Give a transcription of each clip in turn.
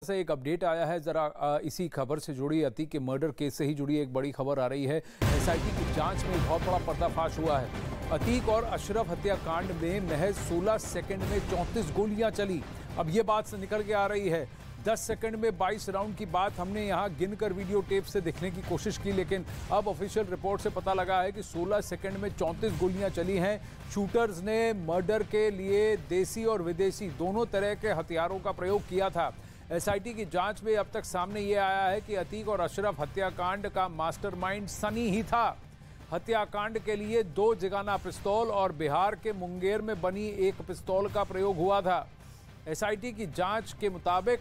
से एक अपडेट आया है। जरा इसी खबर से जुड़ी, अतीक के मर्डर केस से ही जुड़ी एक बड़ी खबर आ रही है। एसआईटी की जांच में बहुत बड़ा पर्दाफाश हुआ है। अतीक और अशरफ हत्याकांड में महज 16 सेकंड में 34 गोलियां चली। अब ये बात निकल के आ रही है। 10 सेकंड में 22 राउंड की बात हमने यहाँ गिनकर वीडियो टेप से दिखने की कोशिश की, लेकिन अब ऑफिशियल रिपोर्ट से पता लगा है कि 16 सेकंड में 34 गोलियां चली हैं। शूटर्स ने मर्डर के लिए देसी और विदेशी दोनों तरह के हथियारों का प्रयोग किया था। एसआईटी की जांच में अब तक सामने ये आया है कि अतीक और अशरफ हत्याकांड का मास्टरमाइंड सनी ही था। हत्याकांड के लिए 2 जिगाना पिस्तौल और बिहार के मुंगेर में बनी एक पिस्तौल का प्रयोग हुआ था। एसआईटी की जांच के मुताबिक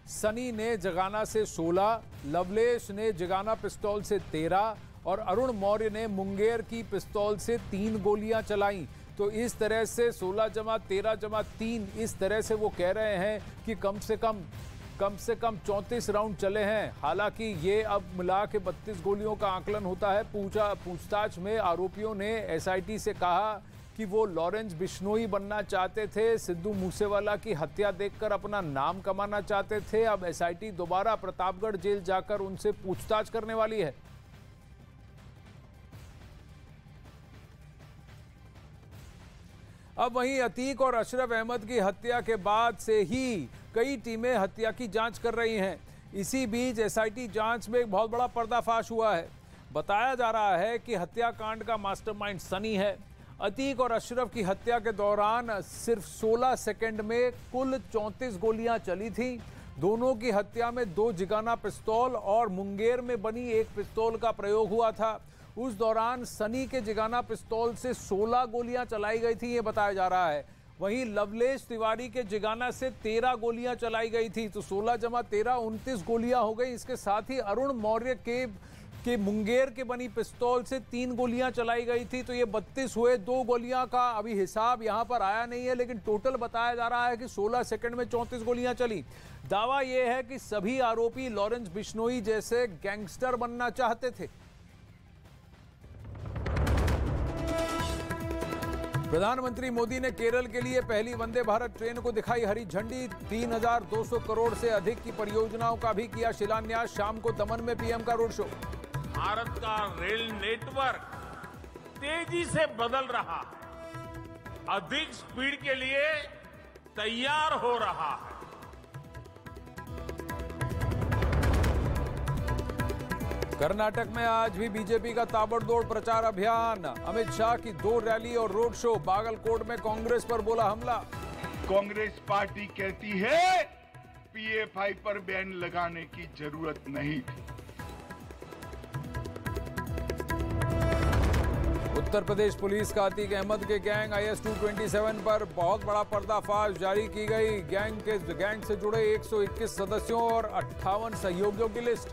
सनी ने जगाना से 16, लवलेश ने जगाना पिस्तौल से 13 और अरुण मौर्य ने मुंगेर की पिस्तौल से 3 गोलियां चलाई। तो इस तरह से 16 जमा 13 जमा 3, इस तरह से वो कह रहे हैं कि कम से कम 34 राउंड चले हैं। हालांकि ये अब मिला के 32 गोलियों का आकलन होता है। पूछताछ में आरोपियों ने एसआईटी से कहा कि वो लॉरेंस बिश्नोई बनना चाहते थे, सिद्धू मूसेवाला की हत्या देखकर अपना नाम कमाना चाहते थे। अब एसआईटी दोबारा प्रतापगढ़ जेल जाकर उनसे पूछताछ करने वाली है। अब वहीं अतीक और अशरफ अहमद की हत्या के बाद से ही कई टीमें हत्या की जांच कर रही हैं। इसी बीच एसआईटी जांच में एक बहुत बड़ा पर्दाफाश हुआ है। बताया जा रहा है कि हत्याकांड का मास्टरमाइंड सनी है। अतीक और अशरफ की हत्या के दौरान सिर्फ 16 सेकंड में कुल 34 गोलियां चली थी। दोनों की हत्या में 2 जिगाना पिस्तौल और मुंगेर में बनी एक पिस्तौल का प्रयोग हुआ था। उस दौरान सनी के जिगाना पिस्तौल से 16 गोलियां चलाई गई थी, ये बताया जा रहा है। वहीं लवलेश तिवारी के जिगाना से 13 गोलियां चलाई गई थी। तो 16 जमा 13 29 गोलियां हो गई। इसके साथ ही अरुण मौर्य के मुंगेर के बनी पिस्तौल से 3 गोलियां चलाई गई थी। तो ये 32 हुए। 2 गोलियां का अभी हिसाब यहां पर आया नहीं है, लेकिन टोटल बताया जा रहा है कि 16 सेकंड में 34 गोलियां चली। दावा यह है कि सभी आरोपी लॉरेंस बिश्नोई जैसे गैंगस्टर बनना चाहते थे। प्रधानमंत्री मोदी ने केरल के लिए पहली वंदे भारत ट्रेन को दिखाई हरी झंडी। 3200 करोड़ से अधिक की परियोजनाओं का भी किया शिलान्यास। शाम को दमन में पीएम का रोड शो। भारत का रेल नेटवर्क तेजी से बदल रहा है, अधिक स्पीड के लिए तैयार हो रहा है। कर्नाटक में आज भी बीजेपी का ताबड़तोड़ प्रचार अभियान। अमित शाह की 2 रैली और रोड शो। बागलकोट में कांग्रेस पर बोला हमला। कांग्रेस पार्टी कहती है पीएफआई पर बैन लगाने की जरूरत नहीं थी। उत्तर प्रदेश पुलिस का अतीक अहमद के गैंग IS-227 पर बहुत बड़ा पर्दाफाश जारी की गई। गैंग से जुड़े 121 सदस्यों और 58 सहयोगियों की लिस्ट।